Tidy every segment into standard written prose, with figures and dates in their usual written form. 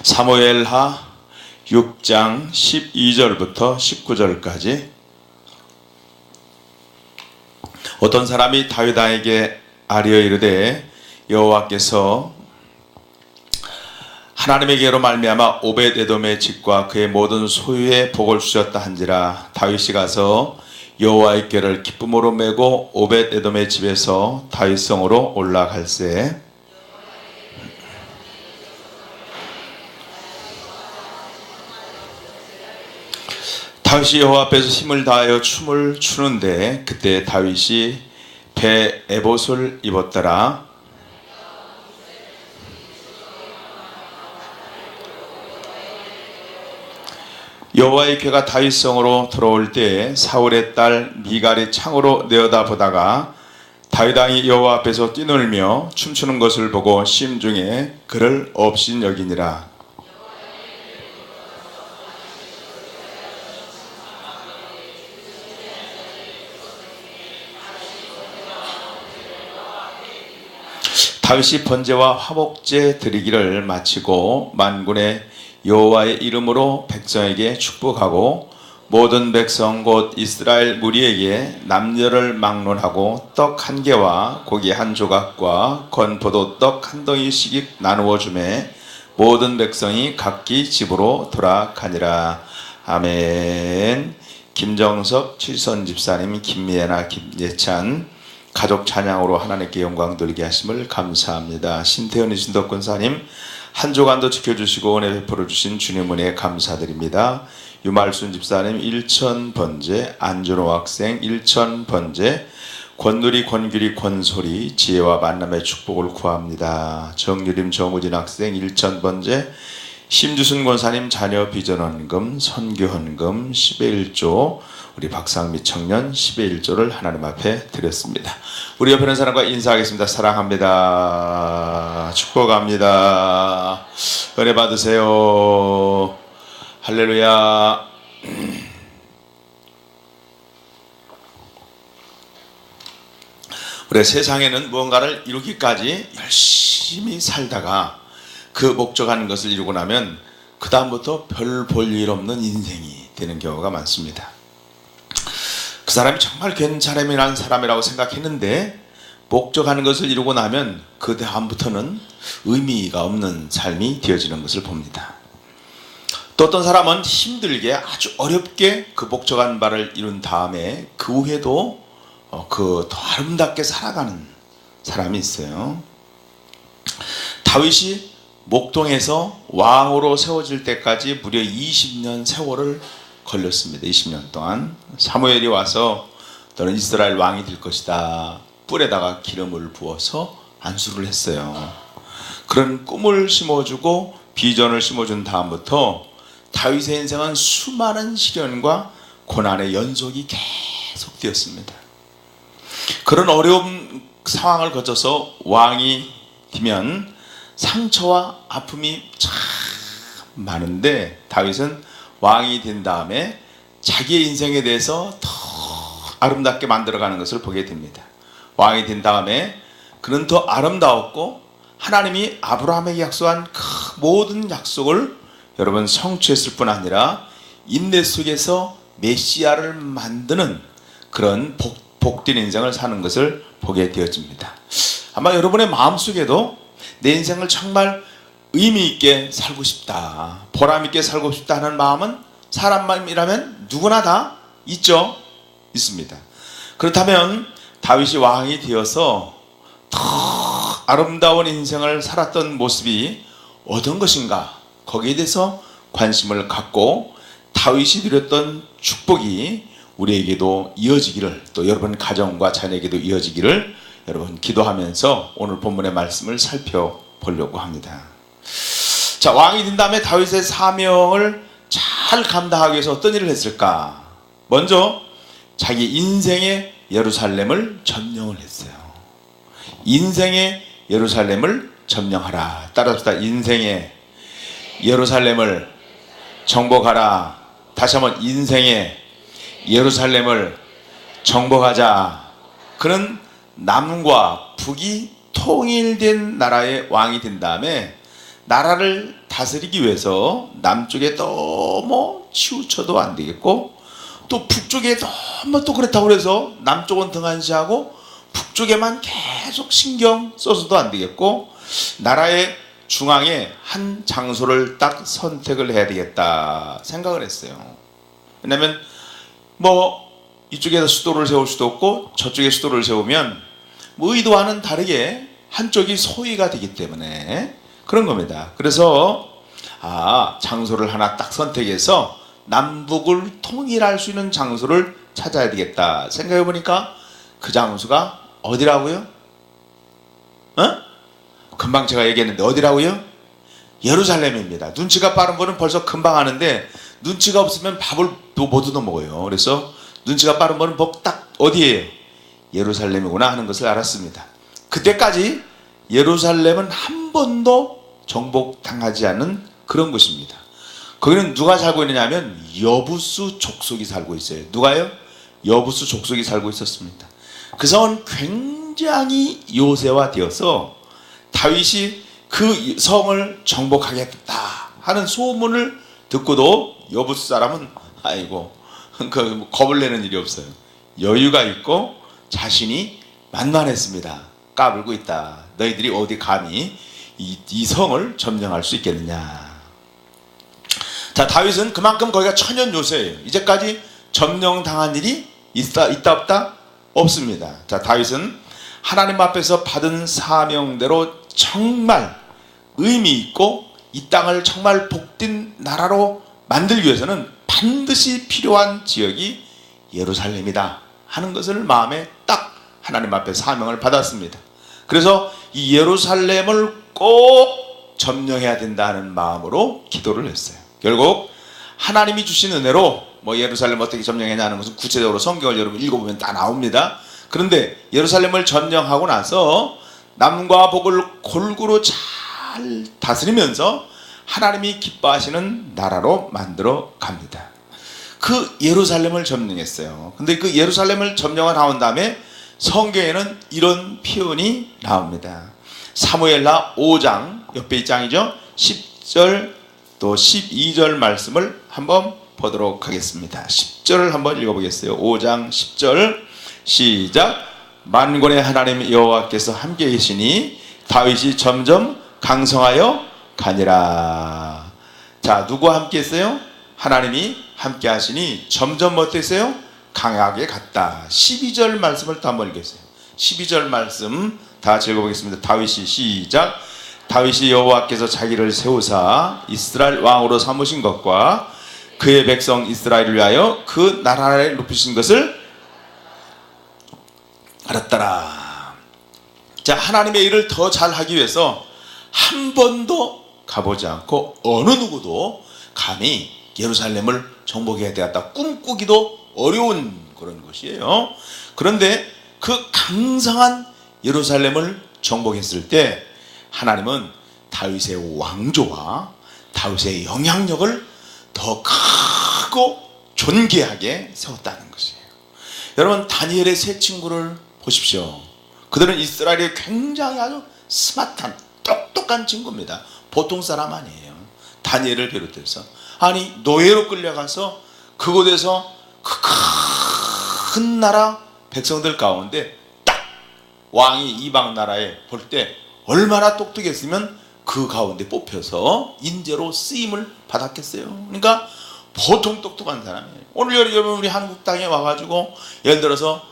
사무엘하 6장 12절부터 19절까지 어떤 사람이 다윗에게 아뢰어 이르되 여호와께서 하나님에게로 말미암아 오벳에돔의 집과 그의 모든 소유에 복을 주셨다 한지라. 다윗이 가서 여호와의 궤를 기쁨으로 메고 오벳에돔의 집에서 다윗성으로 올라갈새 다윗이 여호와 앞에서 힘을 다하여 춤을 추는데 그때 다윗이 배 에봇을 입었더라. 여호와의 궤가 다윗성으로 들어올 때 사울의 딸 미갈이 창으로 내어다보다가 다윗 왕이 여호와 앞에서 뛰놀며 춤추는 것을 보고 심중에 그를 업신여기니라. 다윗이 번제와 화목제 드리기를 마치고 만군의 여호와의 이름으로 백성에게 축복하고 모든 백성 곧 이스라엘 무리에게 남녀를 막론하고 떡 한 개와 고기 한 조각과 건포도 떡 한 덩이씩 나누어 주매 모든 백성이 각기 집으로 돌아가니라. 아멘. 김정섭 칠선 집사님, 김미애나 김예찬 가족 찬양으로 하나님께 영광 돌리게 하심을 감사합니다. 신태현 이순덕권사님 한 주간도 지켜주시고 은혜 베풀어 주신 주님 은혜에 감사드립니다. 유말순 집사님 1000번제, 안준호 학생 1000번제, 권누리 권규리 권소리 지혜와 만남의 축복을 구합니다. 정유림 정우진 학생 1000번제, 심주순 권사님 자녀 비전헌금 선교헌금 10의 1조, 우리 박상미 청년 10의 1조를 하나님 앞에 드렸습니다. 우리 옆에 있는 사람과 인사하겠습니다. 사랑합니다. 축복합니다. 은혜 받으세요. 할렐루야. 우리 세상에는 무언가를 이루기까지 열심히 살다가 그 목적하는 것을 이루고 나면 그 다음부터 별 볼 일 없는 인생이 되는 경우가 많습니다. 그 사람이 정말 괜찮은 사람이라고 생각했는데 목적하는 것을 이루고 나면 그 다음부터는 의미가 없는 삶이 되어지는 것을 봅니다. 또 어떤 사람은 힘들게 아주 어렵게 그 목적한 바를 이룬 다음에 그 후에도 더 아름답게 살아가는 사람이 있어요. 다윗이 목동에서 왕으로 세워질 때까지 무려 20년 세월을 걸렸습니다. 20년 동안 사무엘이 와서 너는 이스라엘 왕이 될 것이다. 뿔에다가 기름을 부어서 안수를 했어요. 그런 꿈을 심어주고 비전을 심어준 다음부터 다윗의 인생은 수많은 시련과 고난의 연속이 계속되었습니다. 그런 어려운 상황을 거쳐서 왕이 되면 상처와 아픔이 참 많은데 다윗은 왕이 된 다음에 자기의 인생에 대해서 더 아름답게 만들어가는 것을 보게 됩니다. 왕이 된 다음에 그는 더 아름다웠고 하나님이 아브라함에게 약속한 그 모든 약속을 여러분 성취했을 뿐 아니라 인내 속에서 메시아를 만드는 그런 복된 인생을 사는 것을 보게 되어집니다. 아마 여러분의 마음속에도 내 인생을 정말 의미 있게 살고 싶다, 보람 있게 살고 싶다 하는 마음은 사람이라면 누구나 다 있죠. 있습니다. 그렇다면 다윗이 왕이 되어서 더 아름다운 인생을 살았던 모습이 어떤 것인가, 거기에 대해서 관심을 갖고 다윗이 누렸던 축복이 우리에게도 이어지기를, 또 여러분 가정과 자녀에게도 이어지기를 여러분 기도하면서 오늘 본문의 말씀을 살펴보려고 합니다. 자, 왕이 된 다음에 다윗의 사명을 잘 감당하기 위해서 어떤 일을 했을까? 먼저 자기 인생의 예루살렘을 점령을 했어요. 인생의 예루살렘을 점령하라. 따라합시다. 인생의 예루살렘을 정복하라. 다시 한번 인생의 예루살렘을 정복하자. 그는 남과 북이 통일된 나라의 왕이 된 다음에 나라를 다스리기 위해서 남쪽에 너무 치우쳐도 안 되겠고, 또 북쪽에 너무 또 그렇다고 그래서 남쪽은 등한시하고 북쪽에만 계속 신경 써서도 안 되겠고, 나라의 중앙에 한 장소를 딱 선택을 해야 되겠다 생각을 했어요. 왜냐하면 뭐 이쪽에서 수도를 세울 수도 없고 저쪽에 수도를 세우면 뭐 의도와는 다르게 한쪽이 소위가 되기 때문에 그런 겁니다. 그래서 장소를 하나 딱 선택해서 남북을 통일할 수 있는 장소를 찾아야 되겠다 생각해 보니까 그 장소가 어디라고요? 금방 제가 얘기했는데 어디라고요? 예루살렘입니다. 눈치가 빠른 거는 벌써 금방 아는데 눈치가 없으면 밥을 못 얻어 먹어요. 그래서 눈치가 빠른 거는 딱 어디예요? 예루살렘이구나 하는 것을 알았습니다. 그때까지 예루살렘은 한 번도 정복당하지 않은 그런 곳입니다. 거기는 누가 살고 있느냐면 여부수 족속이 살고 있어요. 누가요? 여부수 족속이 살고 있었습니다. 그 성은 굉장히 요새화되어서 다윗이 그 성을 정복하겠다 하는 소문을 듣고도 여부수 사람은 아이고 겁을 내는 일이 없어요. 여유가 있고 자신이 만만했습니다. 까불고 있다. 너희들이 어디 감히 이 성을 점령할 수 있겠느냐. 자, 다윗은 그만큼 거기가 천연 요새예요. 이제까지 점령당한 일이 있다 없다? 없습니다. 자, 다윗은 하나님 앞에서 받은 사명대로 정말 의미 있고 이 땅을 정말 복된 나라로 만들기 위해서는 반드시 필요한 지역이 예루살렘이다 하는 것을 마음에 딱 하나님 앞에 사명을 받았습니다. 그래서 이 예루살렘을 꼭 점령해야 된다는 마음으로 기도를 했어요. 결국 하나님이 주신 은혜로 뭐 예루살렘 어떻게 점령했냐는 것은 구체적으로 성경을 여러분 읽어보면 다 나옵니다. 그런데 예루살렘을 점령하고 나서 남과 북을 골고루 잘 다스리면서 하나님이 기뻐하시는 나라로 만들어 갑니다. 그 예루살렘을 점령했어요. 근데 그 예루살렘을 점령하고 나온 다음에 성경에는 이런 표현이 나옵니다. 사무엘하 5장 옆에 이 장이죠. 10절 또 12절 말씀을 한번 보도록 하겠습니다. 10절을 한번 읽어보겠어요. 5장 10절 시작. 만군의 하나님 여호와께서 함께 계시니 다윗이 점점 강성하여 가니라. 자, 누구와 함께 했어요? 하나님이 함께 하시니 점점 어땠어요? 강하게 갔다. 12절 말씀을 또 한번 읽겠어요. 12절 말씀 다 같이 읽어보겠습니다. 다윗이 시작. 다윗이 여호와께서 자기를 세우사 이스라엘 왕으로 삼으신 것과 그의 백성 이스라엘을 위하여 그 나라를 높이신 것을 알았더라. 자, 하나님의 일을 더 잘하기 위해서 한 번도 가보지 않고 어느 누구도 감히 예루살렘을 정복해야 되겠다 꿈꾸기도 어려운 그런 것이에요. 그런데 그 강성한 예루살렘을 정복했을 때 하나님은 다윗의 왕조와 다윗의 영향력을 더 크고 존귀하게 세웠다는 것이에요. 여러분, 다니엘의 세 친구를 보십시오. 그들은 이스라엘의 굉장히 아주 스마트한 똑똑한 친구입니다. 보통 사람 아니에요. 다니엘을 비롯해서 아니 노예로 끌려가서 그곳에서 그 큰 나라 백성들 가운데 딱 왕이 이방 나라에 볼 때 얼마나 똑똑했으면 그 가운데 뽑혀서 인재로 쓰임을 받았겠어요. 그러니까 보통 똑똑한 사람이에요. 오늘 여러분 우리 한국 땅에 와가지고 예를 들어서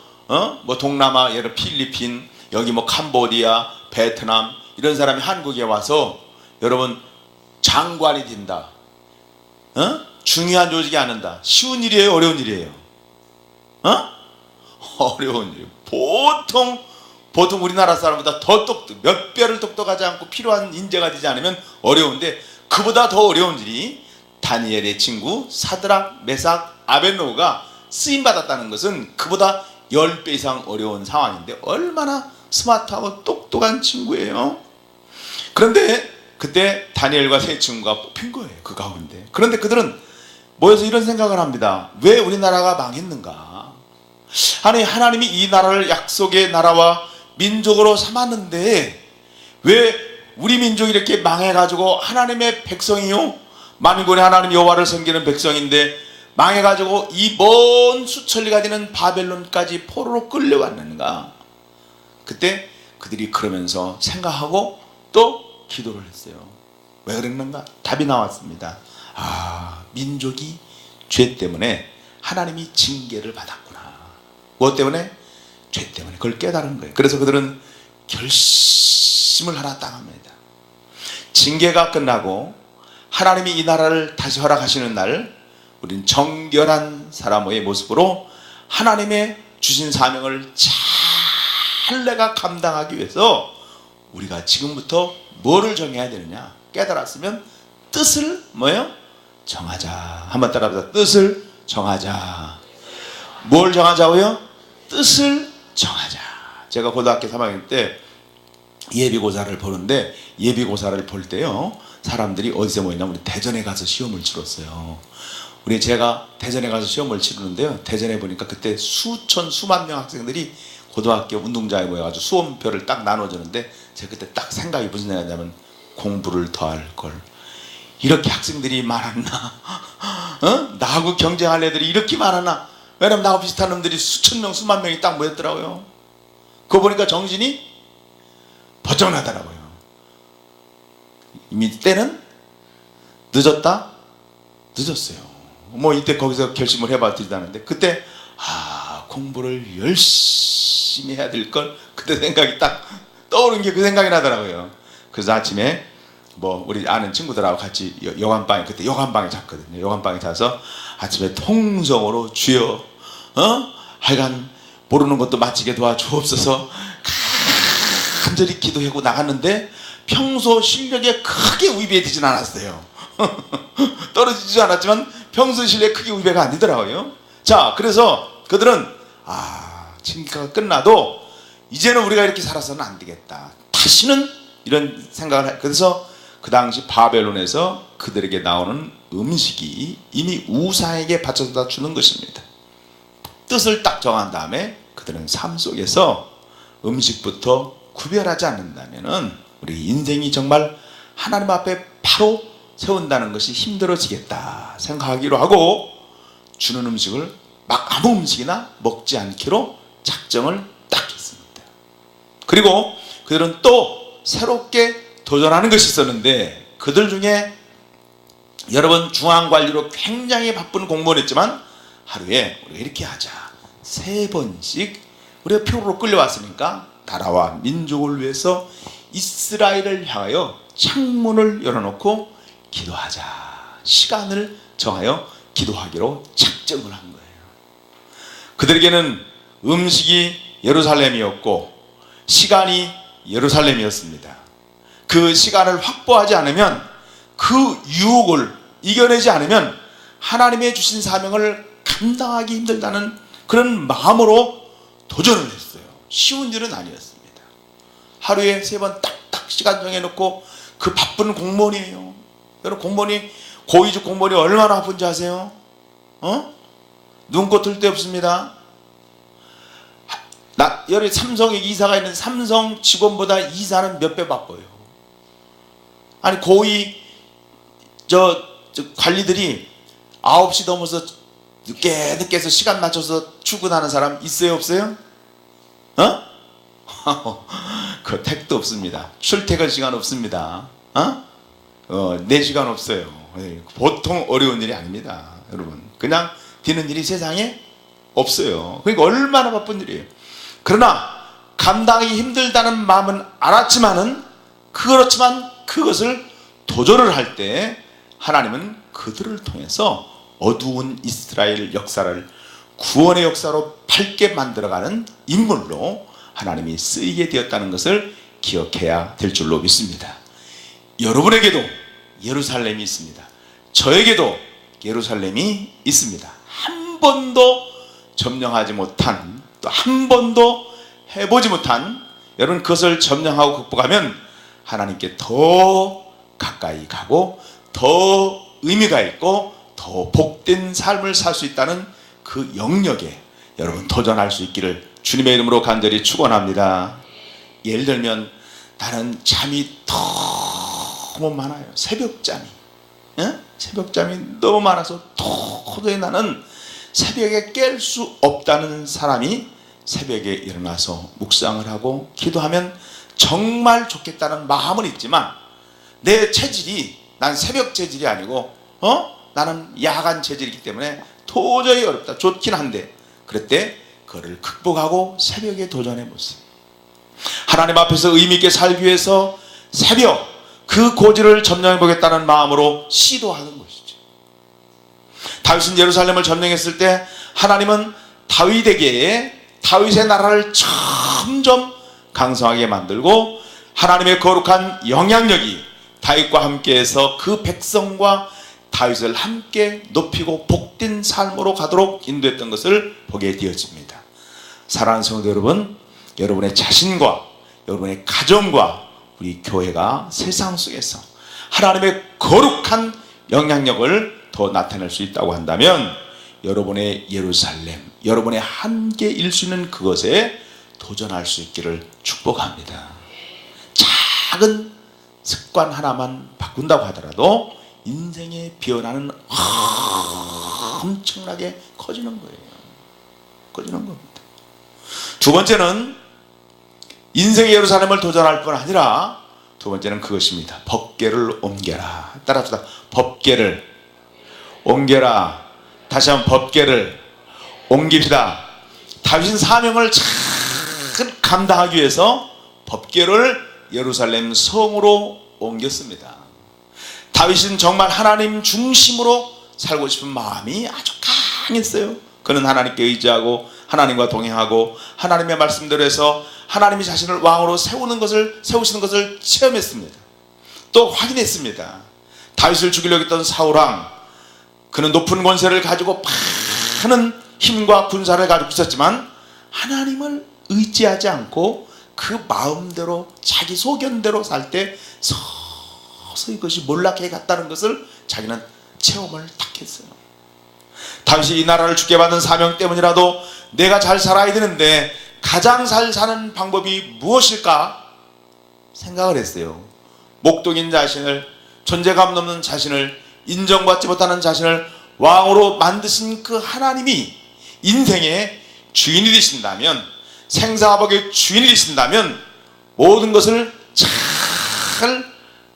뭐 동남아 예를 필리핀 여기 뭐 캄보디아 베트남 이런 사람이 한국에 와서 여러분 장관이 된다. 중요한 조직이 안 한다. 쉬운 일이에요? 어려운 일이에요? 어려운 일이에요. 보통 우리나라 사람보다 더 몇 배를 똑똑하지 않고 필요한 인재가 되지 않으면 어려운데 그보다 더 어려운 일이 다니엘의 친구 사드락, 메삭, 아벳노고가 쓰임받았다는 것은 그보다 10배 이상 어려운 상황인데 얼마나 스마트하고 똑똑한 친구예요. 그런데 그때 다니엘과 세 친구가 뽑힌 거예요. 그 가운데. 그런데 그들은 모여서 이런 생각을 합니다. 왜 우리나라가 망했는가? 아니 하나님이 이 나라를 약속의 나라와 민족으로 삼았는데 왜 우리 민족이 이렇게 망해가지고 하나님의 백성이요, 만군의 하나님 여호와를 섬기는 백성인데 망해가지고 이 먼 수천리가 되는 바벨론까지 포로로 끌려왔는가? 그때 그들이 그러면서 생각하고 또 기도를 했어요. 왜 그랬는가? 답이 나왔습니다. 아, 민족이 죄 때문에 하나님이 징계를 받았구나. 무엇 때문에? 죄 때문에. 그걸 깨달은 거예요. 그래서 그들은 결심을 하나 딱 합니다. 징계가 끝나고 하나님이 이 나라를 다시 허락하시는 날, 우린 정결한 사람의 모습으로 하나님의 주신 사명을 잘 내가 감당하기 위해서 우리가 지금부터 뭐를 정해야 되느냐? 깨달았으면 뜻을 뭐예요? 정하자. 한번 따라합시다. 뜻을 정하자. 뭘 정하자고요? 뜻을 정하자. 제가 고등학교 3학년 때 예비고사를 보는데, 예비고사를 볼 때요, 사람들이 어디서 모이냐면 우리 대전에 가서 시험을 치렀어요. 제가 대전에 가서 시험을 치르는데요, 대전에 보니까 그때 수만 명 학생들이 고등학교 운동장에 모여가지고 수험표를 딱 나눠주는데, 제가 그때 딱 생각이 무슨 생각이냐면, 공부를 더 할 걸. 이렇게 학생들이 많았나? 나하고 경쟁할 애들이 이렇게 많았나? 왜냐면 나하고 비슷한 놈들이 수천 명, 수만 명이 딱 모였더라고요. 그거 보니까 정신이 버쩍나더라고요. 이미 때는 늦었다? 늦었어요. 뭐 이때 거기서 결심을 해봤다는데, 그때 공부를 열심히 해야 될 걸, 그때 생각이 딱 떠오른 게 그 생각이 나더라고요. 그래서 아침에 뭐 우리 아는 친구들하고 같이 여관방에, 그때 여관방에 잤거든요. 여관방에 자서 아침에 통성으로 주여 하여간 모르는 것도 마치게 도와주옵소서 간절히 기도하고 나갔는데, 평소 실력에 크게 위배되진 않았어요. 떨어지지 않았지만 평소 실력에 크게 위배가 안 되더라고요. 자, 그래서 그들은 징계가 끝나도 이제는 우리가 이렇게 살아서는 안 되겠다. 다시는 이런 생각을 해. 그래서 그 당시 바벨론에서 그들에게 나오는 음식이 이미 우상에게 바쳐다 주는 것입니다. 뜻을 딱 정한 다음에 그들은 삶 속에서 음식부터 구별하지 않는다면은 우리 인생이 정말 하나님 앞에 바로 세운다는 것이 힘들어지겠다 생각하기로 하고, 주는 음식을 막 아무 음식이나 먹지 않기로 작정을 딱 했습니다. 그리고 그들은 또 새롭게 도전하는 것이 있었는데, 그들 중에 여러분 중앙관리로 굉장히 바쁜 공무원이었지만, 하루에 우리가 이렇게 하자. 3번씩 우리가 표로 끌려왔으니까 나라와 민족을 위해서 이스라엘을 향하여 창문을 열어놓고 기도하자. 시간을 정하여 기도하기로 작정을 한 거예요. 그들에게는 음식이 예루살렘이었고 시간이 예루살렘이었습니다. 그 시간을 확보하지 않으면, 그 유혹을 이겨내지 않으면 하나님의 주신 사명을 감당하기 힘들다는 그런 마음으로 도전을 했어요. 쉬운 일은 아니었습니다. 하루에 3번 딱딱 시간 정해놓고, 그 바쁜 공무원이에요. 여러분, 공무원이, 고위직 공무원이 얼마나 바쁜지 아세요? 눈꽃 틀 데 없습니다. 여기 삼성에 이사가 있는 삼성 직원보다 이사는 몇 배 바빠요. 아니, 고위 저 관리들이 9시 넘어서 늦게 해서 시간 맞춰서 출근하는 사람 있어요, 없어요? 그 택도 없습니다. 출퇴근 시간 없습니다. 4시간 없어요. 보통 어려운 일이 아닙니다, 여러분. 그냥 되는 일이 세상에 없어요. 그러니까 얼마나 바쁜 일이에요. 그러나 감당하기 힘들다는 마음은 알았지만은, 그렇지만 그것을 도전을 할 때 하나님은 그들을 통해서 어두운 이스라엘 역사를 구원의 역사로 밝게 만들어가는 인물로 하나님이 쓰이게 되었다는 것을 기억해야 될 줄로 믿습니다. 여러분에게도 예루살렘이 있습니다. 저에게도 예루살렘이 있습니다. 한 번도 점령하지 못한, 또 한 번도 해보지 못한, 여러분 그것을 점령하고 극복하면 하나님께 더 가까이 가고 더 의미가 있고 더 복된 삶을 살 수 있다는 그 영역에 여러분 도전할 수 있기를 주님의 이름으로 간절히 축원합니다. 예를 들면 나는 잠이 너무 많아요. 새벽잠이. 예? 새벽잠이 너무 많아서 도저히 나는 새벽에 깰 수 없다는 사람이 새벽에 일어나서 묵상을 하고 기도하면 정말 좋겠다는 마음은 있지만 내 체질이, 난 새벽 체질이 아니고 나는 야간 체질이기 때문에 도저히 어렵다. 좋긴 한데 그럴 때 그거를 극복하고 새벽에 도전해 보세요. 하나님 앞에서 의미 있게 살기 위해서 새벽 그 고지를 점령해 보겠다는 마음으로 시도하는 것이죠. 다윗은 예루살렘을 점령했을 때 하나님은 다윗에게 다윗의 나라를 점점 강성하게 만들고 하나님의 거룩한 영향력이 다윗과 함께해서 그 백성과 다윗을 함께 높이고 복된 삶으로 가도록 인도했던 것을 보게 되어집니다. 사랑하는 성도 여러분, 여러분의 자신과 여러분의 가정과 우리 교회가 세상 속에서 하나님의 거룩한 영향력을 더 나타낼 수 있다고 한다면 여러분의 예루살렘, 여러분의 한계일 수 있는 그것에 도전할 수 있기를 축복합니다. 작은 습관 하나만 바꾼다고 하더라도 인생의 변화는 엄청나게 커지는 거예요. 커지는 겁니다. 두 번째는 인생의 예루살렘을 도전할 뿐 아니라 두 번째는 그것입니다. 법궤를 옮겨라. 따라합시다. 법궤를 옮겨라. 다시 한번 법궤를 옮깁시다. 다윗은 사명을 잘 감당하기 위해서 법궤를 예루살렘 성으로 옮겼습니다. 다윗은 정말 하나님 중심으로 살고 싶은 마음이 아주 강했어요. 그는 하나님께 의지하고 하나님과 동행하고 하나님의 말씀대로 해서 하나님이 자신을 왕으로 세우시는 것을 체험했습니다. 또 확인했습니다. 다윗을 죽이려고 했던 사울왕, 그는 높은 권세를 가지고 많은 힘과 군사를 가지고 있었지만 하나님을 의지하지 않고 그 마음대로 자기 소견대로 살 때 서서히 그것이 몰락해 갔다는 것을 자기는 체험을 딱 했어요. 다윗이 이 나라를 주게 받은 사명 때문이라도 내가 잘 살아야 되는데 가장 잘 사는 방법이 무엇일까 생각을 했어요. 목동인 자신을, 존재감 넘는 자신을, 인정받지 못하는 자신을 왕으로 만드신 그 하나님이 인생의 주인이 되신다면, 생사화복의 주인이 되신다면 모든 것을 잘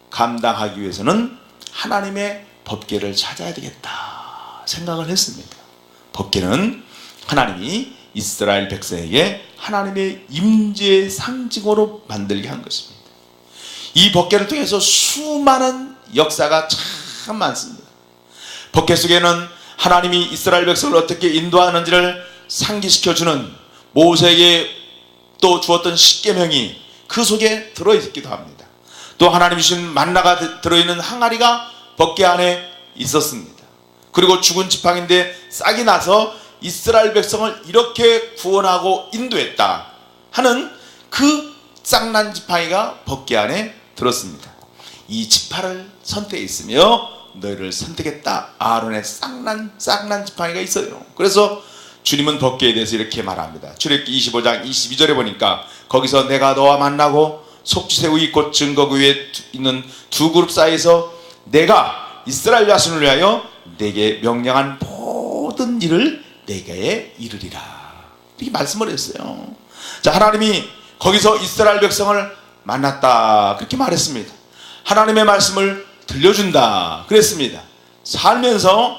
감당하기 위해서는 하나님의 법궤를 찾아야 되겠다 생각을 했습니다. 법궤는 하나님이 이스라엘 백성에게 하나님의 임재의 상징으로 만들게 한 것입니다. 이 법궤를 통해서 수많은 역사가 참 많습니다. 법궤 속에는 하나님이 이스라엘 백성을 어떻게 인도하는지를 상기시켜주는 모세에게 또 주었던 십계명이 그 속에 들어있기도 합니다. 또 하나님 주신 만나가 들어있는 항아리가 법궤 안에 있었습니다. 그리고 죽은 지팡이인데 싹이 나서 이스라엘 백성을 이렇게 구원하고 인도했다 하는 그 싹난 지팡이가 법궤 안에 들었습니다. 이 지파를 선택했으며 너희를 선택했다. 아론의 싹난 지팡이가 있어요. 그래서 주님은 법궤에 대해서 이렇게 말합니다. 출애굽기 25장 22절에 보니까 거기서 내가 너와 만나고 속죄의 곧 증거 위에 있는 두 그룹 사이에서 내가 이스라엘 자손을 위하여 내게 명령한 모든 일을 내게 이르리라. 이렇게 말씀을 했어요. 자, 하나님이 거기서 이스라엘 백성을 만났다 그렇게 말했습니다. 하나님의 말씀을 들려준다 그랬습니다. 살면서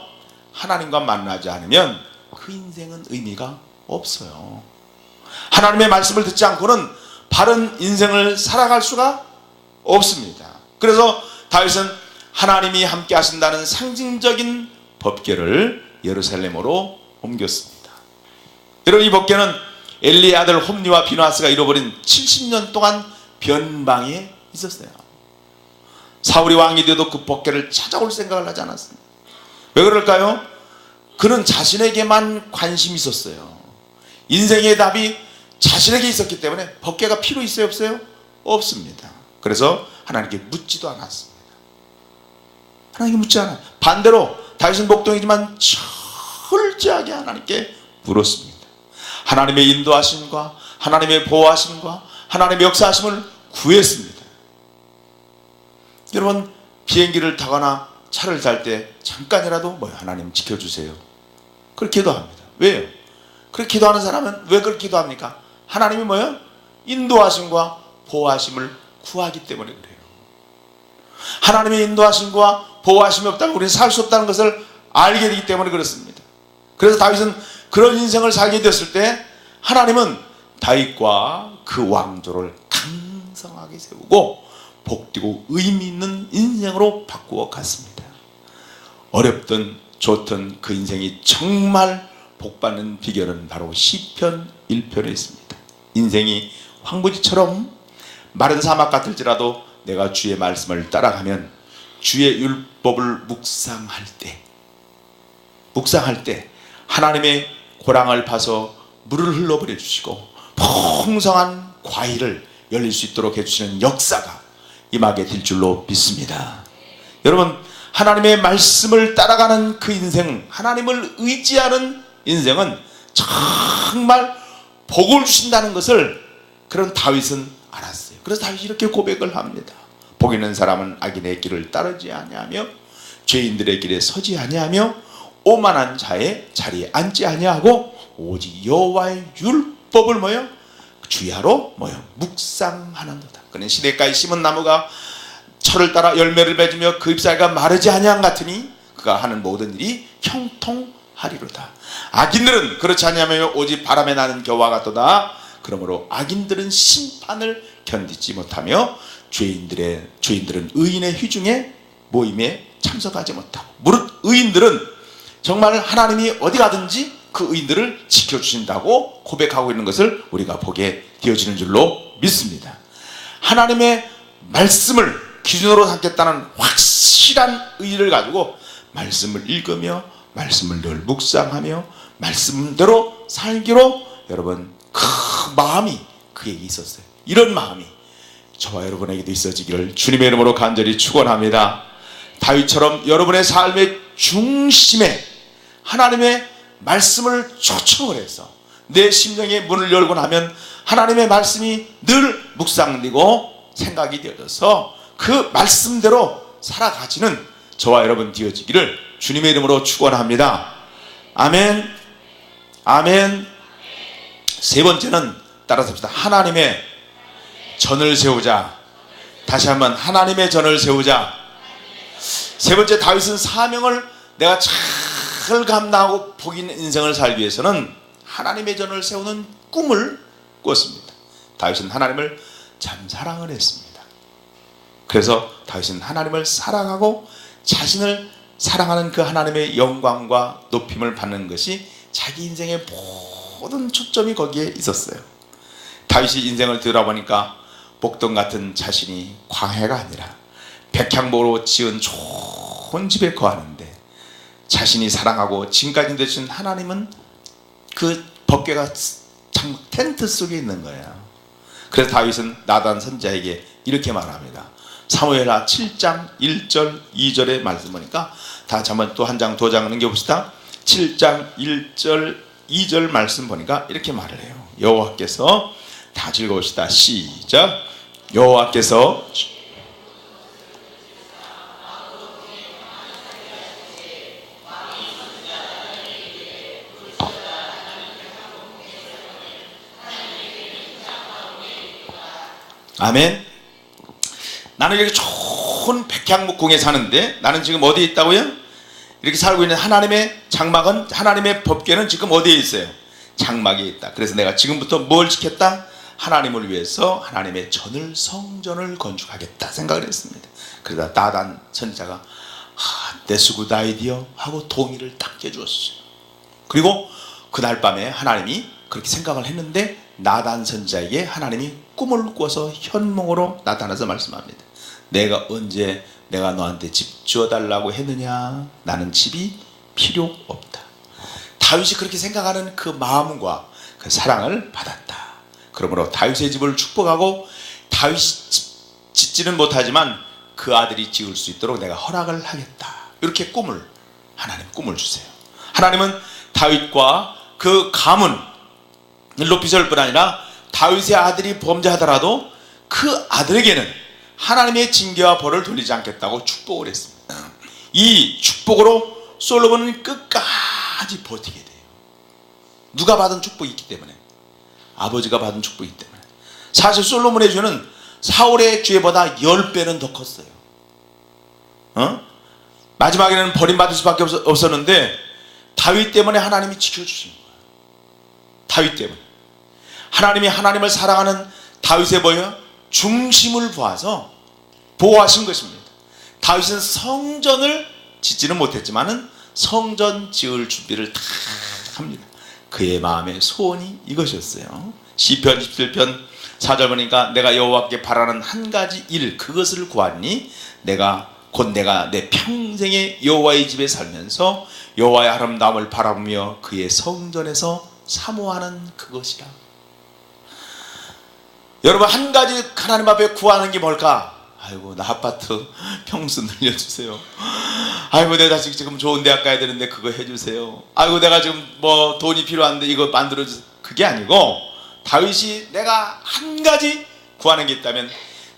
하나님과 만나지 않으면 그 인생은 의미가 없어요. 하나님의 말씀을 듣지 않고는 바른 인생을 살아갈 수가 없습니다. 그래서 다윗은 하나님이 함께 하신다는 상징적인 법궤를 예루살렘으로 옮겼습니다. 여러분, 이 법궤는 엘리의 아들 홈리와 비누아스가 잃어버린 70년 동안 변방에 있었어요. 사울이 왕이 되어도 그 법궤를 찾아올 생각을 하지 않았습니다. 왜 그럴까요? 그는 자신에게만 관심이 있었어요. 인생의 답이 자신에게 있었기 때문에 법궤가 필요 있어요, 없어요? 없습니다. 그래서 하나님께 묻지도 않았습니다. 하나님께 묻지 않아요. 반대로 다윗은 목동이지만 철저하게 하나님께 물었습니다. 하나님의 인도하심과 하나님의 보호하심과 하나님의 역사하심을 구했습니다. 여러분, 비행기를 타거나 차를 탈 때 잠깐이라도 하나님 지켜주세요, 그렇게 기도합니다. 왜요? 그렇게 기도하는 사람은 왜 그렇게 기도합니까? 하나님이 인도하심과 보호하심을 구하기 때문에 그래요. 하나님의 인도하심과 보호하심이 없다면 우리는 살 수 없다는 것을 알게 되기 때문에 그렇습니다. 그래서 다윗은 그런 인생을 살게 됐을 때 하나님은 다윗과 그 왕조를 강성하게 세우고 복되고 의미 있는 인생으로 바꾸어 갔습니다. 어렵든 좋든 그 인생이 정말 복받는 비결은 바로 시편 1편에 있습니다. 인생이 황무지처럼 마른 사막 같을지라도 내가 주의 말씀을 따라가면 주의 율법을 묵상할 때 하나님의 고랑을 파서 물을 흘러버려 주시고 풍성한 과일을 열릴 수 있도록 해주시는 역사가 임하게 될 줄로 믿습니다. 여러분, 하나님의 말씀을 따라가는 그 인생, 하나님을 의지하는 인생은 정말 복을 주신다는 것을 그런 다윗은 알았어요. 그래서 다윗이 이렇게 고백을 합니다. 복 있는 사람은 악인의 길을 따르지 아니하며 죄인들의 길에 서지 아니하며 오만한 자의 자리에 앉지 아니하고 오직 여호와의 율법을 주야로 묵상하는도다. 그는 시냇가에 심은 나무가 철을 따라 열매를 맺으며 그 잎사귀가 마르지 아니함 같으니 그가 하는 모든 일이 형통하리로다. 악인들은 그렇지 아니하며 오직 바람에 나는 겨와 같도다. 그러므로 악인들은 심판을 견디지 못하며 죄인들은 의인의 회중의 모임에 참석하지 못하고, 무릇 의인들은 정말 하나님이 어디 가든지 그 의인들을 지켜주신다고 고백하고 있는 것을 우리가 보게 되어지는 줄로 믿습니다. 하나님의 말씀을 기준으로 삼겠다는 확실한 의의를 가지고 말씀을 읽으며 말씀을 늘 묵상하며 말씀대로 살기로 여러분 그 마음이 그에게 있었어요. 이런 마음이 저와 여러분에게도 있어지기를 주님의 이름으로 간절히 축원합니다. 다윗처럼 여러분의 삶의 중심에 하나님의 말씀을 초청을 해서 내 심령의 문을 열고 나면 하나님의 말씀이 늘 묵상되고 생각이 되어져서 그 말씀대로 살아가지는 저와 여러분 되어지기를 주님의 이름으로 축원합니다. 아멘. 아멘. 세 번째는 따라서 합시다. 하나님의 전을 세우자. 다시 한번 하나님의 전을 세우자. 세 번째, 다윗은 사명을 내가 잘 감당하고 복 있는 인생을 살기 위해서는 하나님의 전을 세우는 꿈을 꿨습니다. 다윗은 하나님을 참 사랑을 했습니다. 그래서 다윗은 하나님을 사랑하고 자신을 사랑하는 그 하나님의 영광과 높임을 받는 것이 자기 인생의 모든 초점이 거기에 있었어요. 다윗이 인생을 들어보니까 목동 같은 자신이 광해가 아니라 백향목으로 지은 좋은 집에 거하는데 자신이 사랑하고 지금까지 되신 하나님은 그 법궤가 참 텐트 속에 있는 거예요. 그래서 다윗은 나단 선지자에게 이렇게 말합니다. 사무엘하 7장 1절 2절의 말씀 보니까 다 같이 한번 또 한 장 두 장 넘겨봅시다. 7장 1절 2절 말씀 보니까 이렇게 말을 해요. 여호와께서, 다 읽어봅시다. 시작. 여호와께서 아멘. 나는 이렇게 좋은 백향목궁에 사는데 나는 지금 어디에 있다고요? 이렇게 살고 있는 하나님의 장막은, 하나님의 법궤는 지금 어디에 있어요? 장막에 있다. 그래서 내가 지금부터 뭘 지켰다? 하나님을 위해서 하나님의 전을, 성전을 건축하겠다 생각을 했습니다. 그러다 나단 선지자가 That's a good idea 하고 동의를 딱 해주었어요. 그리고 그날 밤에 하나님이 그렇게 생각을 했는데 나단 선지자에게 하나님이 꿈을 꾸어서 현몽으로 나타나서 말씀합니다. 내가 언제 내가 너한테 집 지어달라고 했느냐? 나는 집이 필요 없다. 다윗이 그렇게 생각하는 그 마음과 그 사랑을 받았다. 그러므로 다윗의 집을 축복하고, 다윗이 짓지는 못하지만 그 아들이 지을 수 있도록 내가 허락을 하겠다. 이렇게 하나님 꿈을 주세요. 하나님은 다윗과 그 가문을 높이실 뿐 아니라 다윗의 아들이 범죄하더라도 그 아들에게는 하나님의 징계와 벌을 돌리지 않겠다고 축복을 했습니다. 이 축복으로 솔로몬은 끝까지 버티게 돼요. 누가 받은 축복이 있기 때문에, 아버지가 받은 축복이기 때문에. 사실 솔로몬의 죄는 사울의 죄보다 10배는 더 컸어요. 마지막에는 버림받을 수밖에 없었는데 다윗 때문에 하나님이 지켜주신 거예요. 다윗 때문에. 하나님이 하나님을 사랑하는 다윗의 뭐예요? 중심을 보아서 보호하신 것입니다. 다윗은 성전을 짓지는 못했지만은 성전 지을 준비를 다 합니다. 그의 마음의 소원이 이것이었어요. 시편 27편 4절 보니까 내가 여호와께 바라는 한 가지 일, 그것을 구하니 내가 내 평생에 여호와의 집에 살면서 여호와의 아름다움을 바라보며 그의 성전에서 사모하는 그것이라. 여러분, 한 가지 하나님 앞에 구하는 게 뭘까? 아이고, 나 아파트 평수 늘려주세요. 아이고, 내 자식 지금 좋은 대학 가야 되는데 그거 해주세요. 아이고, 내가 지금 뭐 돈이 필요한데 이거 만들어주세요. 그게 아니고, 다윗이 내가 한 가지 구하는 게 있다면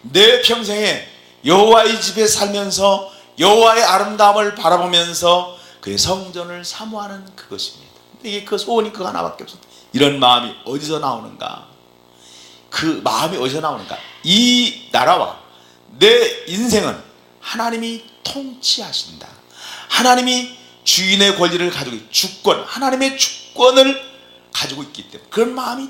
내 평생에 여호와의 집에 살면서 여호와의 아름다움을 바라보면서 그의 성전을 사모하는 그것입니다. 이게 그 소원이 그거 하나밖에 없습니다. 이런 마음이 어디서 나오는가? 그 마음이 어디서 나오는가? 이 나라와 내 인생은 하나님이 통치하신다. 하나님이 주인의 권리를 가지고 주권, 하나님의 주권을 가지고 있기 때문에 그런 마음이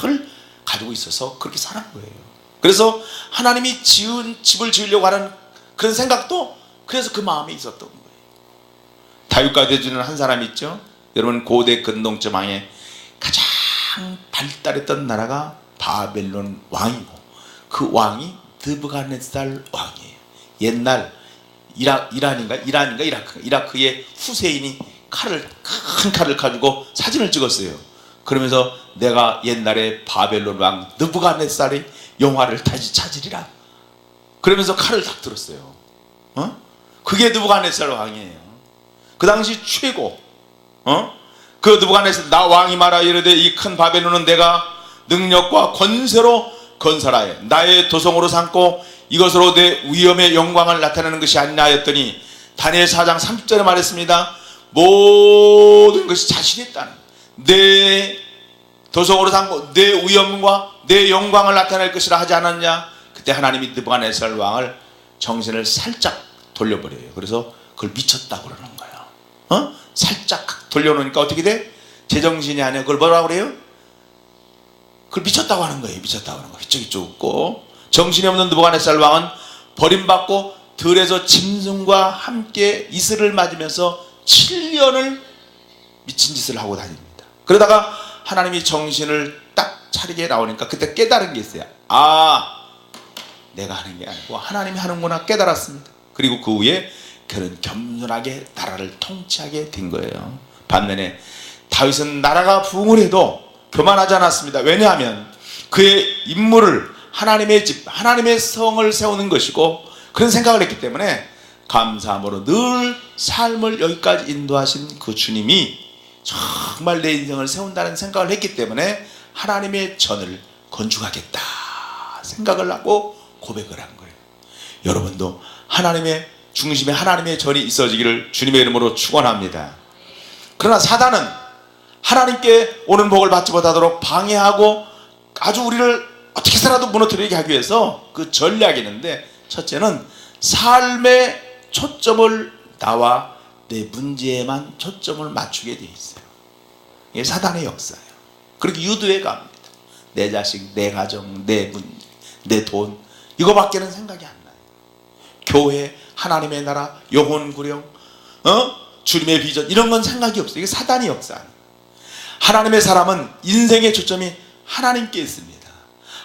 늘 가지고 있어서 그렇게 살은 거예요. 그래서 하나님이 지은 집을 지으려고 하는 그런 생각도 그래서 그 마음에 있었던 거예요. 다윗과 대주는 한 사람이 있죠. 여러분, 고대 근동지방에 가장 발달했던 나라가 바벨론 왕이고 그 왕이 느부갓네살 왕이에요. 옛날 이라크의 후세인이 큰 칼을 가지고 사진을 찍었어요. 그러면서 내가 옛날에 바벨론 왕 느부갓네살의 영화를 다시 찾으리라. 그러면서 칼을 딱 들었어요. 그게 느부갓네살 왕이에요. 그 당시 최고. 그 느부갓네살, 나 왕이 말하 이르되 이 큰 바벨론은 내가 능력과 권세로 건설하여 나의 도성으로 삼고 이것으로 내 위엄의 영광을 나타내는 것이 아니냐 하였더니 다니엘 4장 30절에 말했습니다. 모든 것이 자신있다는, 내 도성으로 삼고 내 위엄과 내 영광을 나타낼 것이라 하지 않았냐. 그때 하나님이 느부갓네살 왕을 정신을 살짝 돌려버려요. 그래서 그걸 미쳤다고 그러는 거예요. 살짝 돌려놓으니까 어떻게 돼? 제정신이 아니야. 그걸 뭐라고 그래요? 그걸 미쳤다고 하는 거예요. 미쳤다고 하는 거예요. 이쪽 웃고. 정신이 없는 느부갓네살 왕은 버림받고 들에서 짐승과 함께 이슬을 맞으면서 7년을 미친 짓을 하고 다닙니다. 그러다가 하나님이 정신을 딱 차리게 나오니까 그때 깨달은 게 있어요. 아, 내가 하는 게 아니고 하나님이 하는구나 깨달았습니다. 그리고 그 후에 그는 겸손하게 나라를 통치하게 된 거예요. 반면에 다윗은 나라가 부흥을 해도 교만하지 않았습니다. 왜냐하면 그의 임무를 하나님의 집, 하나님의 성을 세우는 것이고 그런 생각을 했기 때문에 감사함으로 늘 삶을 여기까지 인도하신 그 주님이 정말 내 인생을 세운다는 생각을 했기 때문에 하나님의 전을 건축하겠다 생각을 하고 고백을 한 거예요. 여러분도 하나님의 중심에 하나님의 전이 있어지기를 주님의 이름으로 축원합니다. 그러나 사단은 하나님께 오는 복을 받지 못하도록 방해하고 아주 우리를 어떻게 해서라도 무너뜨리게 하기 위해서 그 전략이 있는데, 첫째는 삶의 초점을 나와 내 문제에만 초점을 맞추게 돼 있어요. 이게 사단의 역사예요. 그렇게 유도해 갑니다. 내 자식, 내 가정, 내 문제, 내 돈, 이거밖에는 생각이 안 나요. 교회, 하나님의 나라, 영혼 구령, 주님의 비전, 이런 건 생각이 없어요. 이게 사단의 역사예요. 하나님의 사람은 인생의 초점이 하나님께 있습니다.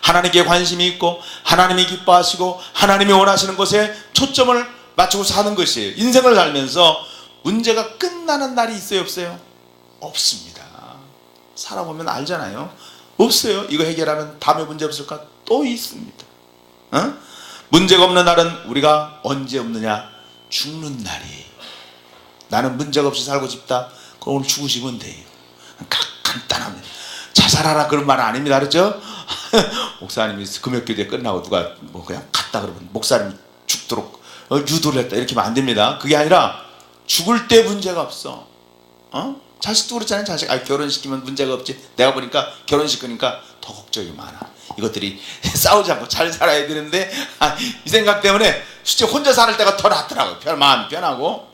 하나님께 관심이 있고 하나님이 기뻐하시고 하나님이 원하시는 것에 초점을 맞추고 사는 것이에요. 인생을 살면서 문제가 끝나는 날이 있어요, 없어요? 없습니다. 살아보면 알잖아요. 없어요. 이거 해결하면 다음에 문제 없을까? 또 있습니다. 문제가 없는 날은 우리가 언제 없느냐? 죽는 날이에요. 나는 문제가 없이 살고 싶다. 그럼 오늘 죽으시면 돼요. 간단합니다. 자살하라 그런 말은 아닙니다. 그렇죠? 목사님이 금요교대 끝나고 누가 뭐 그냥 갔다 그러면 목사님이 죽도록 유도를 했다 이렇게 하면 안 됩니다. 그게 아니라 죽을 때 문제가 없어. 자식도 그렇잖아요. 자식 결혼시키면 문제가 없지. 내가 보니까 결혼시키니까 더 걱정이 많아. 이것들이 싸우지 않고 잘 살아야 되는데 이 생각 때문에 실제 혼자 살 때가 더 낫더라고. 마음이 편하고.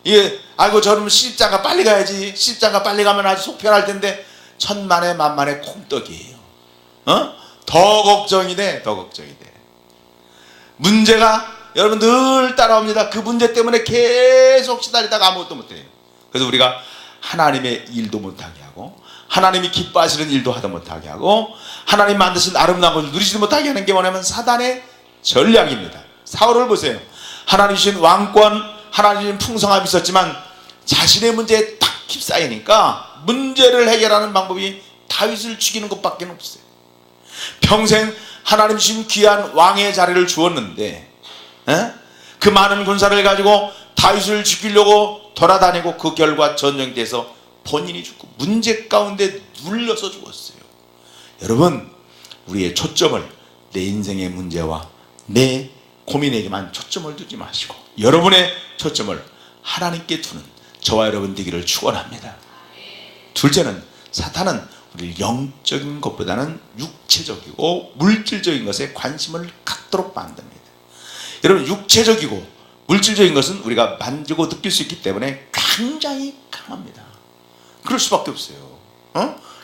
이게 아이고 저러면 시집장가 빨리 가야지. 시집장가 빨리 가면 아주 속 편할 텐데 천만에 만만에 콩떡이에요. 더 걱정이 돼. 더 걱정이 돼. 문제가 여러분 늘 따라옵니다. 그 문제 때문에 계속 시달리다가 아무것도 못해요. 그래서 우리가 하나님의 일도 못하게 하고 하나님이 기뻐하시는 일도 하다 못하게 하고 하나님 만드신 아름다운 것을 누리지도 못하게 하는 게 뭐냐면 사단의 전략입니다. 사울을 보세요. 하나님 주신 왕권, 하나님 주신 풍성함이 있었지만 자신의 문제에 딱 휩싸이니까 문제를 해결하는 방법이 다윗을 죽이는 것밖에 없어요. 평생 하나님 주신 귀한 왕의 자리를 주었는데 그 많은 군사를 가지고 다윗을 죽이려고 돌아다니고 그 결과 전쟁터에서 본인이 죽고 문제 가운데 눌려서 죽었어요. 여러분 우리의 초점을 내 인생의 문제와 내 고민에게만 초점을 두지 마시고 여러분의 초점을 하나님께 두는 저와 여러분 되기를 축원합니다. 둘째는 사탄은 우리를 영적인 것보다는 육체적이고 물질적인 것에 관심을 갖도록 만듭니다. 여러분 육체적이고 물질적인 것은 우리가 만지고 느낄 수 있기 때문에 굉장히 강합니다. 그럴 수밖에 없어요.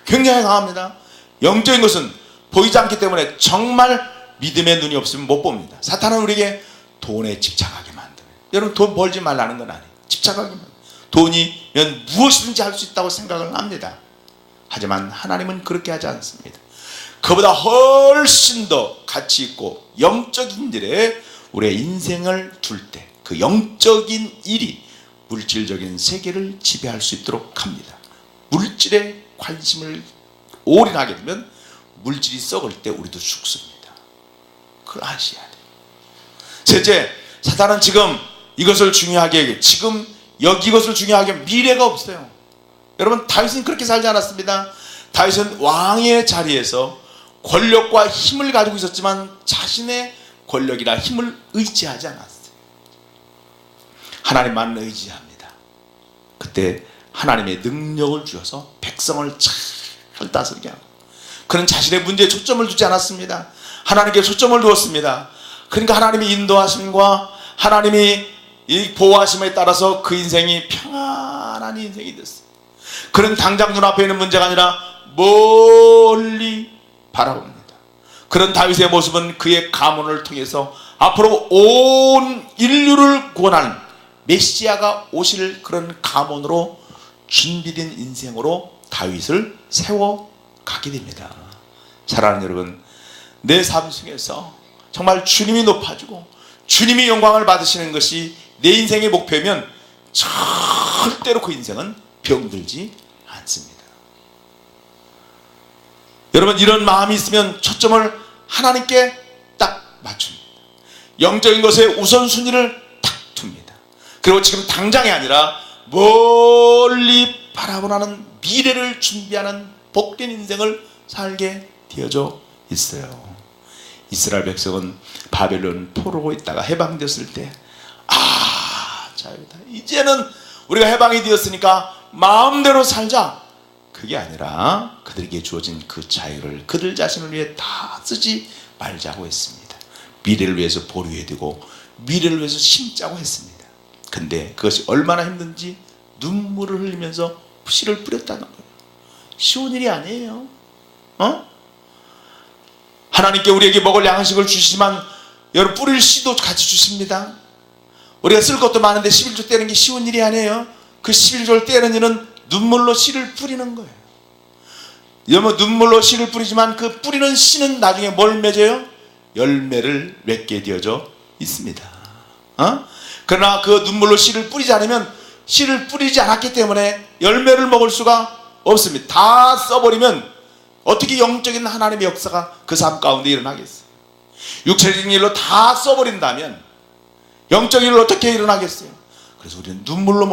굉장히 강합니다. 영적인 것은 보이지 않기 때문에 정말 믿음의 눈이 없으면 못 봅니다. 사탄은 우리에게 돈에 집착하게 만듭니다. 여러분 돈 벌지 말라는 건 아니에요. 집착하게 만듭니다. 돈이면 무엇이든지 할 수 있다고 생각을 합니다. 하지만 하나님은 그렇게 하지 않습니다. 그보다 훨씬 더 가치 있고 영적인 일에 우리의 인생을 둘 때 그 영적인 일이 물질적인 세계를 지배할 수 있도록 합니다. 물질에 관심을 올인하게 되면 물질이 썩을 때 우리도 죽습니다. 그걸 아셔야 돼요. 셋째, 사탄은 지금 이것을 중요하게 지금 이것을 중요하게 미래가 없어요. 여러분 다윗은 그렇게 살지 않았습니다. 다윗은 왕의 자리에서 권력과 힘을 가지고 있었지만 자신의 권력이나 힘을 의지하지 않았어요. 하나님만 의지합니다. 그때 하나님의 능력을 주셔서 백성을 잘 다스리게 하고 그는 자신의 문제에 초점을 두지 않았습니다. 하나님께 초점을 두었습니다. 그러니까 하나님의 인도하심과 하나님이 이 보호하심에 따라서 그 인생이 평안한 인생이 됐어요. 그는 당장 눈앞에 있는 문제가 아니라 멀리 바라봅니다. 그런 다윗의 모습은 그의 가문을 통해서 앞으로 온 인류를 구원하는 메시아가 오실 그런 가문으로 준비된 인생으로 다윗을 세워가게 됩니다. 사랑하는 여러분, 내 삶 속에서 정말 주님이 높아지고 주님이 영광을 받으시는 것이 내 인생의 목표면 절대로 그 인생은 병들지 않습니다. 여러분 이런 마음이 있으면 초점을 하나님께 딱 맞춥니다. 영적인 것에 우선순위를 딱 둡니다. 그리고 지금 당장이 아니라 멀리 바라보는 미래를 준비하는 복된 인생을 살게 되어져 있어요. 이스라엘 백성은 바벨론 포로로 있다가 해방되었을 때 자유다. 이제는 우리가 해방이 되었으니까 마음대로 살자. 그게 아니라 그들에게 주어진 그 자유를 그들 자신을 위해 다 쓰지 말자고 했습니다. 미래를 위해서 보류해야 되고 미래를 위해서 심자고 했습니다. 근데 그것이 얼마나 힘든지 눈물을 흘리면서 씨를 뿌렸다는 거예요. 쉬운 일이 아니에요. 하나님께 우리에게 먹을 양식을 주시지만 여러분 뿌릴 씨도 같이 주십니다. 우리가 쓸 것도 많은데 11조 떼는 게 쉬운 일이 아니에요. 그 11조를 떼는 일은 눈물로 씨를 뿌리는 거예요. 여러분 눈물로 씨를 뿌리지만 그 뿌리는 씨는 나중에 뭘 맺어요? 열매를 맺게 되어져 있습니다. 그러나 그 눈물로 씨를 뿌리지 않으면 씨를 뿌리지 않았기 때문에 열매를 먹을 수가 없습니다. 다 써버리면 어떻게 영적인 하나님의 역사가 그 삶 가운데 일어나겠어요? 육체적인 일로 다 써버린다면 영적인 일로 어떻게 일어나겠어요? 그래서 우리는 눈물로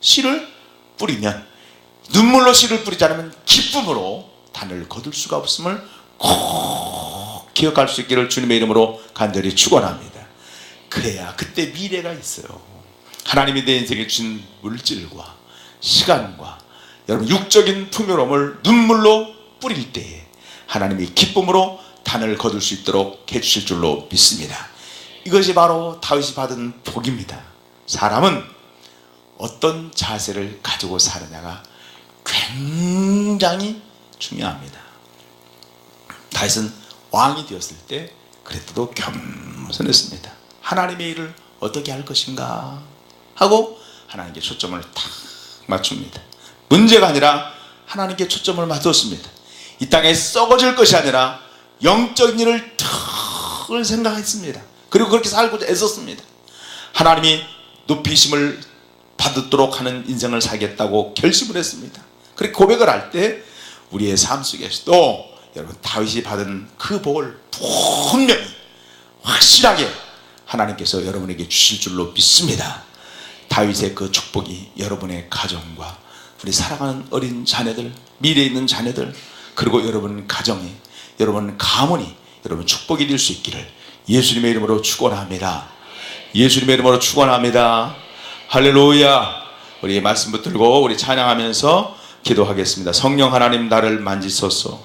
씨를 뿌리면 눈물로 씨를 뿌리지 않으면 기쁨으로 단을 거둘 수가 없음을 꼭 기억할 수 있기를 주님의 이름으로 간절히 축원합니다. 그래야 그때 미래가 있어요. 하나님이 내 인생에 주신 물질과 시간과 여러분 육적인 풍요로움을 눈물로 뿌릴 때에 하나님이 기쁨으로 단을 거둘 수 있도록 해주실 줄로 믿습니다. 이것이 바로 다윗이 받은 복입니다. 사람은 어떤 자세를 가지고 사느냐가 굉장히 중요합니다. 다윗은 왕이 되었을 때 그래도 겸손했습니다. 하나님의 일을 어떻게 할 것인가 하고 하나님께 초점을 탁 맞춥니다. 문제가 아니라 하나님께 초점을 맞췄습니다. 이 땅에 썩어질 것이 아니라 영적인 일을 탁을 생각했습니다. 그리고 그렇게 살고자 애썼습니다. 하나님이 높이심을 받도록 하는 인생을 살겠다고 결심을 했습니다. 그렇게 고백을 할 때 우리의 삶 속에서도 여러분 다윗이 받은 그 복을 분명히 확실하게 하나님께서 여러분에게 주실 줄로 믿습니다. 다윗의 그 축복이 여러분의 가정과 우리 사랑하는 어린 자녀들, 미래에 있는 자녀들, 그리고 여러분 가정이, 여러분 가문이 여러분 축복이 될 수 있기를 예수님의 이름으로 축원합니다. 예수님의 이름으로 축원합니다. 할렐루야. 우리 말씀 붙들고 우리 찬양하면서 기도하겠습니다. 성령 하나님 나를 만지소서.